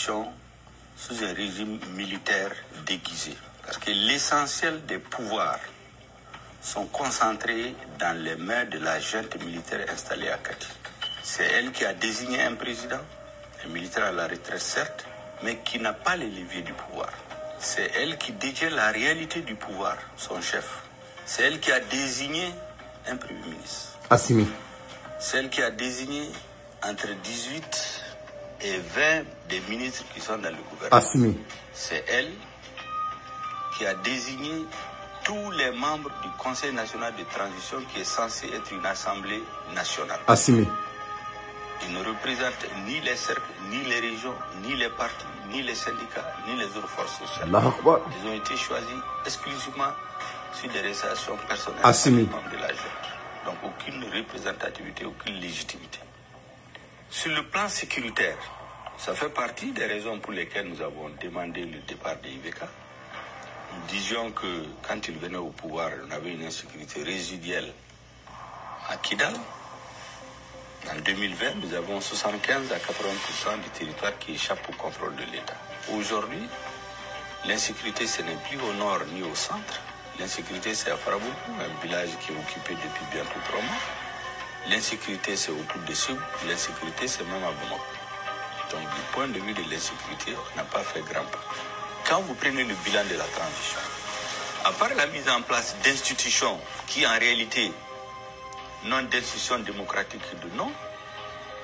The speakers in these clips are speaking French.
transition sous un régime militaire déguisé. Parce que l'essentiel des pouvoirs sont concentrés dans les mains de la junte militaire installée à Kati. C'est elle qui a désigné un président, un militaire à la retraite certes, mais qui n'a pas les leviers du pouvoir. C'est elle qui détient la réalité du pouvoir, son chef. C'est elle qui a désigné un premier ministre. Assimi. C'est elle qui a désigné entre 18 et 20 des ministres qui sont dans le gouvernement. Assimi. C'est elle qui a désigné tous les membres du Conseil national de transition qui est censé être une assemblée nationale. Assimi. Il ne représente ni les cercles, ni les régions, ni les partis, ni les syndicats, ni les autres forces sociales. Ils ont été choisis exclusivement sur des réalisations personnelles Assimi. de la junte. Donc aucune représentativité, aucune légitimité. Sur le plan sécuritaire, ça fait partie des raisons pour lesquelles nous avons demandé le départ de Ibeka. Nous disions que quand il venait au pouvoir, on avait une insécurité résiduelle à Kidal. En 2020, nous avons 75 à 80% du territoire qui échappe au contrôle de l'État. Aujourd'hui, l'insécurité, ce n'est plus au nord ni au centre. L'insécurité, c'est à Farabougou, un village qui est occupé depuis bientôt 3 mois. L'insécurité, c'est autour de Soub. L'insécurité, c'est même à Bamako. Donc, du point de vue de l'insécurité, on n'a pas fait grand pas. Quand vous prenez le bilan de la transition, à part la mise en place d'institutions qui, en réalité, n'ont d'institutions démocratiques de nom,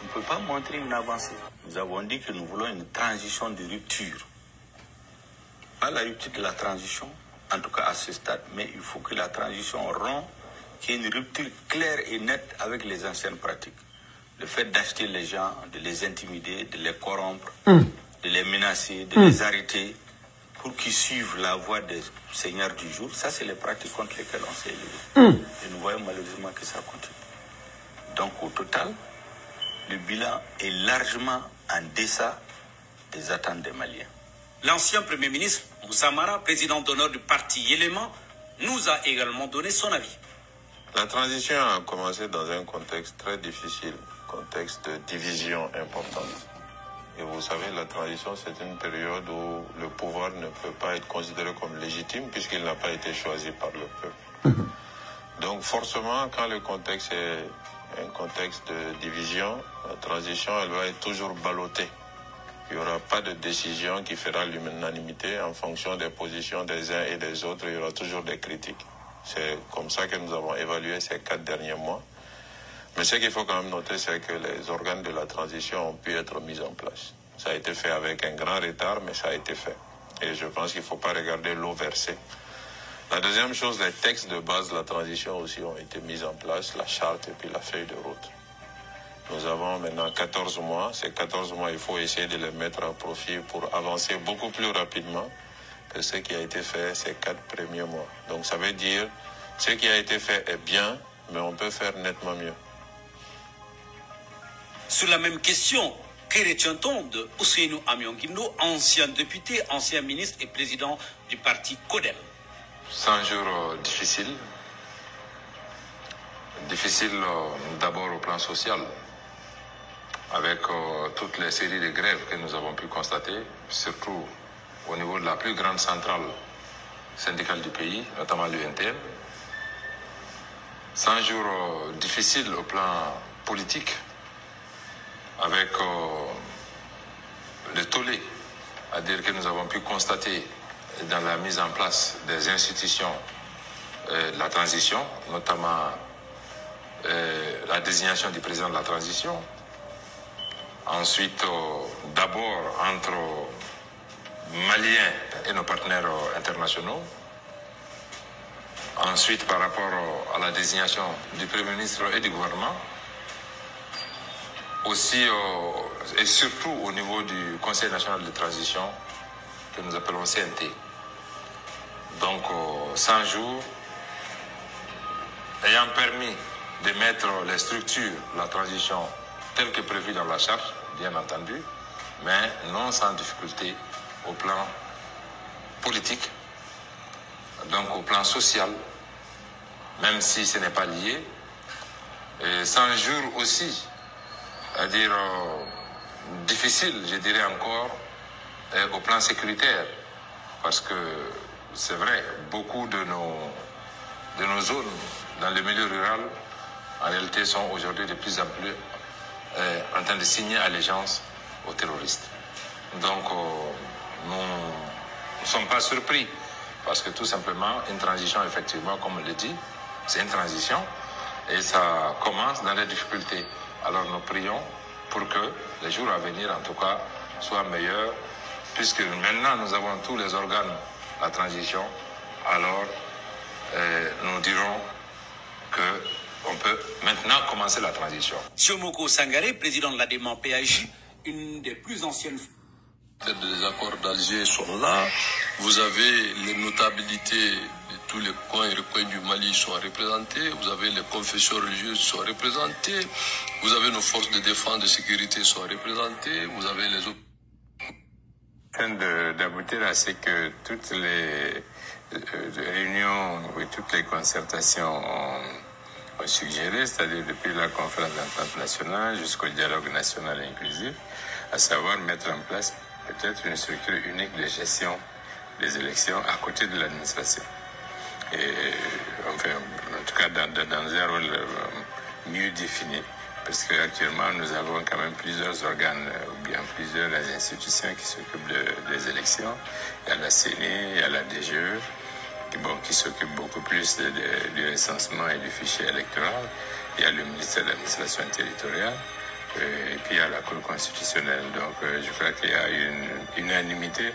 on ne peut pas montrer une avancée. Nous avons dit que nous voulons une transition de rupture. Pas la rupture de la transition, en tout cas à ce stade, mais il faut que la transition rompe, qu'il y ait une rupture claire et nette avec les anciennes pratiques. Le fait d'acheter les gens, de les intimider, de les corrompre, de les menacer, de les arrêter, pour qu'ils suivent la voie des seigneurs du jour, ça c'est les pratiques contre lesquelles on s'est élevé. Et nous voyons malheureusement que ça continue. Donc au total, le bilan est largement en deçà des attentes des Maliens. L'ancien Premier ministre Moussa Mara, président d'honneur du parti Yéléma, nous a également donné son avis. La transition a commencé dans un contexte très difficile, contexte de division importante. Et vous savez, la transition, c'est une période où le pouvoir ne peut pas être considéré comme légitime puisqu'il n'a pas été choisi par le peuple. Donc forcément, quand le contexte est un contexte de division, la transition, elle va être toujours ballottée. Il n'y aura pas de décision qui fera l'unanimité en fonction des positions des uns et des autres. Il y aura toujours des critiques. C'est comme ça que nous avons évalué ces 4 derniers mois. Mais ce qu'il faut quand même noter, c'est que les organes de la transition ont pu être mis en place. Ça a été fait avec un grand retard, mais ça a été fait. Et je pense qu'il ne faut pas regarder l'eau versée. La deuxième chose, les textes de base de la transition aussi ont été mis en place, la charte et puis la feuille de route. Nous avons maintenant 14 mois. Ces 14 mois, il faut essayer de les mettre à profit pour avancer beaucoup plus rapidement que ce qui a été fait ces 4 premiers mois. Donc ça veut dire, ce qui a été fait est bien, mais on peut faire nettement mieux. Sur la même question, que retient-on de Ousseynou Amion-Guindo, ancien député, ancien ministre et président du parti CODEM? 100 jours difficiles. Difficiles d'abord au plan social, avec toutes les séries de grèves que nous avons pu constater, surtout au niveau de la plus grande centrale syndicale du pays, notamment l'UNTM. 100 jours difficiles au plan politique, avec le tollé, à dire que nous avons pu constater dans la mise en place des institutions de la transition, notamment la désignation du président de la transition. Ensuite, d'abord entre Maliens et nos partenaires internationaux. Ensuite, par rapport à la désignation du Premier ministre et du gouvernement. Aussi et surtout au niveau du Conseil national de transition que nous appelons CNT. Donc 100 jours ayant permis de mettre les structures de la transition telles que prévues dans la charte, bien entendu, mais non sans difficulté au plan politique, donc au plan social, même si ce n'est pas lié. Et 100 jours aussi, c'est-à-dire difficile, je dirais encore, au plan sécuritaire, parce que c'est vrai, beaucoup de nos zones dans le milieu rural, en réalité, sont aujourd'hui de plus en plus en train de signer allégeance aux terroristes. Donc, nous ne sommes pas surpris, parce que tout simplement, une transition, effectivement, comme on le dit, c'est une transition, et ça commence dans les difficultés. Alors, nous prions pour que les jours à venir, en tout cas, soient meilleurs, puisque maintenant, nous avons tous les organes de la transition, alors nous dirons qu'on peut maintenant commencer la transition. Siomoko Sangaré, président de la dément PAJ, une des plus anciennes. Les accords d'Alger sont là. Vous avez les notabilités de tous les coins et recoins du Mali sont représentés. Vous avez les confessions religieuses sont représentées. Vous avez nos forces de défense et de sécurité sont représentées. Vous avez les autres. D'aboutir à ce que toutes les réunions et toutes les concertations ont suggéré, c'est-à-dire depuis la conférence d'entente nationale jusqu'au dialogue national inclusif, à savoir mettre en place peut-être une structure unique de gestion des élections à côté de l'administration. Et enfin, en tout cas dans un rôle mieux défini, parce qu'actuellement nous avons quand même plusieurs organes ou bien plusieurs institutions qui s'occupent des élections. Il y a la CENI, il y a la DGE, qui s'occupe beaucoup plus du recensement et du fichier électoral. Il y a le ministère de l'administration territoriale. Et puis il y a la Cour constitutionnelle. Donc je crois qu'il y a une unanimité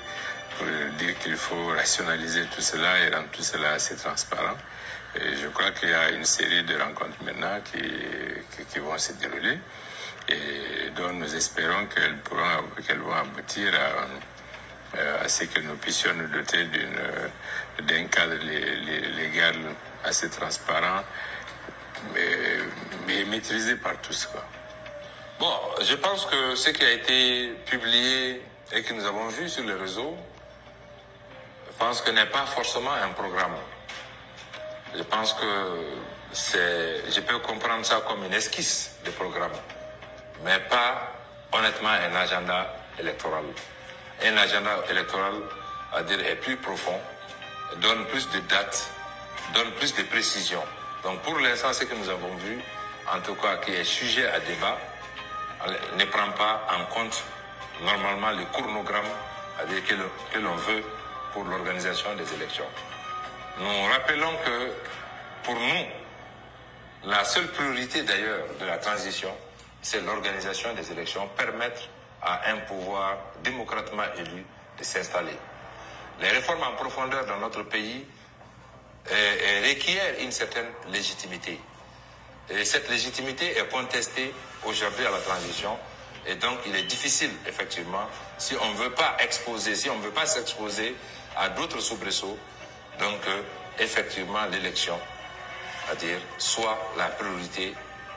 pour dire qu'il faut rationaliser tout cela et rendre tout cela assez transparent. Et je crois qu'il y a une série de rencontres maintenant qui vont se dérouler et dont nous espérons qu'elles vont aboutir à ce que nous puissions nous doter d'un cadre légal assez transparent, mais maîtrisé par tous, quoi. Bon, je pense que ce qui a été publié et que nous avons vu sur les réseaux, je pense que n'est pas forcément un programme. Je pense que je peux comprendre ça comme une esquisse de programme, mais pas honnêtement un agenda électoral. Un agenda électoral, à dire, est plus profond, donne plus de dates, donne plus de précisions. Donc pour l'instant, ce que nous avons vu, en tout cas qui est sujet à débat, ne prend pas en compte normalement le chronogramme que l'on veut pour l'organisation des élections. Nous rappelons que pour nous, la seule priorité d'ailleurs de la transition, c'est l'organisation des élections, permettre à un pouvoir démocratiquement élu de s'installer. Les réformes en profondeur dans notre pays requièrent une certaine légitimité. Et cette légitimité est contestée aujourd'hui à la transition. Et donc, il est difficile, effectivement, si on ne veut pas s'exposer à d'autres soubresauts, donc, effectivement, l'élection, c'est-à-dire, soit la priorité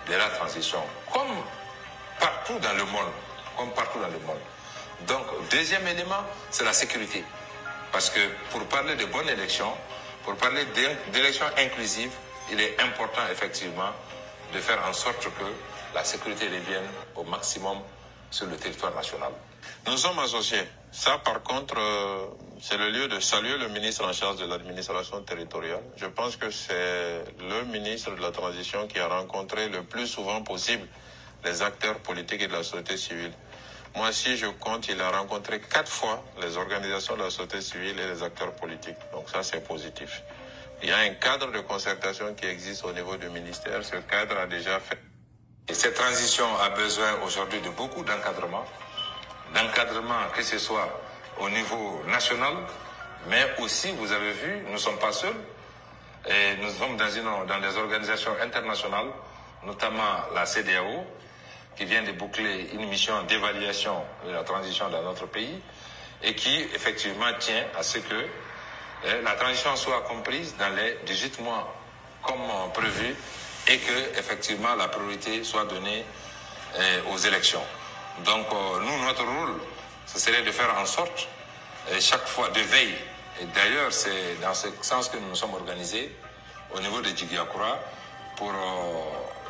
de la transition, comme partout dans le monde. Donc, deuxième élément, c'est la sécurité. Parce que pour parler de bonnes élections, pour parler d'élections inclusives, il est important, effectivement, de faire en sorte que la sécurité revienne au maximum sur le territoire national. Nous sommes associés. Ça, par contre, c'est le lieu de saluer le ministre en charge de l'administration territoriale. Je pense que c'est le ministre de la Transition qui a rencontré le plus souvent possible les acteurs politiques et de la société civile. Moi, si je compte, il a rencontré 4 fois les organisations de la société civile et les acteurs politiques. Donc ça, c'est positif. Il y a un cadre de concertation qui existe au niveau du ministère. Ce cadre a déjà fait. Et cette transition a besoin aujourd'hui de beaucoup d'encadrement. D'encadrement, que ce soit au niveau national, mais aussi, vous avez vu, nous ne sommes pas seuls. Et nous sommes dans des organisations internationales, notamment la CEDEAO, qui vient de boucler une mission d'évaluation de la transition dans notre pays et qui, effectivement, tient à ce que la transition soit comprise dans les 18 mois comme prévu et que, effectivement, la priorité soit donnée aux élections. Donc, nous, notre rôle, ce serait de faire en sorte, chaque fois, de veille. Et d'ailleurs, c'est dans ce sens que nous nous sommes organisés au niveau de Djigiakoura pour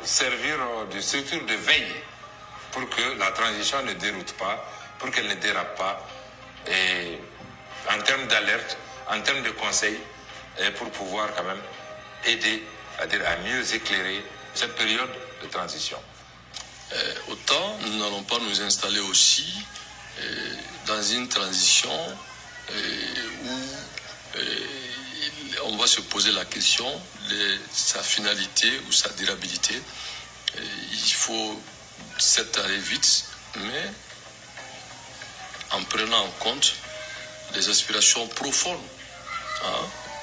servir de structure de veille pour que la transition ne déroute pas, pour qu'elle ne dérape pas et en termes d'alerte, en termes de conseils, et pour pouvoir quand même aider à mieux éclairer cette période de transition. Autant nous n'allons pas nous installer aussi dans une transition où on va se poser la question de sa finalité ou sa durabilité. Il faut certes aller vite, mais en prenant en compte les aspirations profondes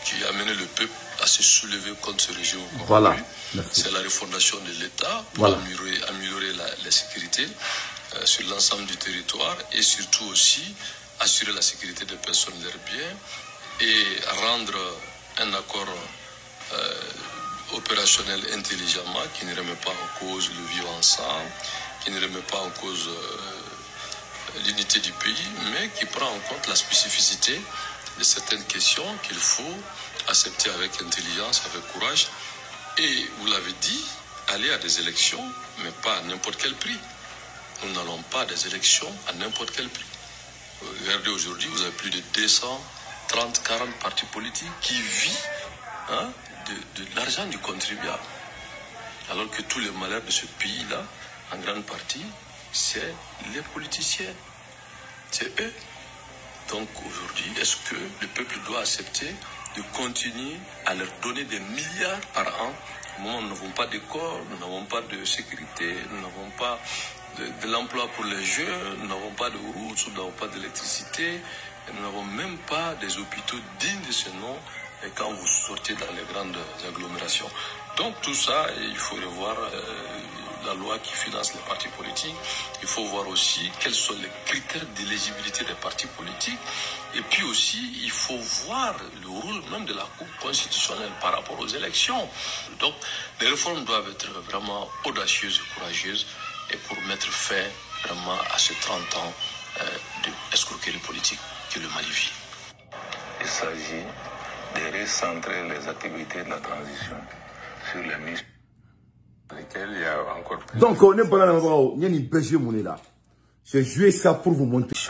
qui amenaient le peuple à se soulever contre ce régime. Voilà. C'est la refondation de l'État pour améliorer la sécurité sur l'ensemble du territoire et surtout aussi assurer la sécurité des personnes et leurs biens et rendre un accord opérationnel intelligemment qui ne remet pas en cause le vivre ensemble, qui ne remet pas en cause l'unité du pays, mais qui prend en compte la spécificité de certaines questions qu'il faut accepter avec intelligence, avec courage. Et vous l'avez dit, aller à des élections, mais pas à n'importe quel prix. Nous n'allons pas à des élections à n'importe quel prix. Regardez aujourd'hui, vous avez plus de 230, 40 partis politiques qui vivent de l'argent du contribuable. Alors que tous les malheurs de ce pays-là, en grande partie, c'est les politiciens. C'est eux. Donc aujourd'hui, est-ce que le peuple doit accepter de continuer à leur donner des milliards par an? Nous n'avons pas d'école, nous n'avons pas de sécurité, nous n'avons pas de l'emploi pour les jeunes, nous n'avons pas de routes, nous n'avons pas d'électricité, nous n'avons même pas des hôpitaux dignes de ce nom et quand vous sortez dans les grandes agglomérations. Donc tout ça, il faut revoir la loi qui finance les partis politiques. Il faut voir aussi quels sont les critères d'éligibilité des partis politiques. Et puis aussi, il faut voir le rôle même de la Cour constitutionnelle par rapport aux élections. Donc, les réformes doivent être vraiment audacieuses et courageuses et pour mettre fin vraiment à ces 30 ans d'escroquerie politique que le Mali vit. Il s'agit de recentrer les activités de la transition sur les missions. Donc, on n'est pas là, on est là. J'ai joué ça pour vous montrer.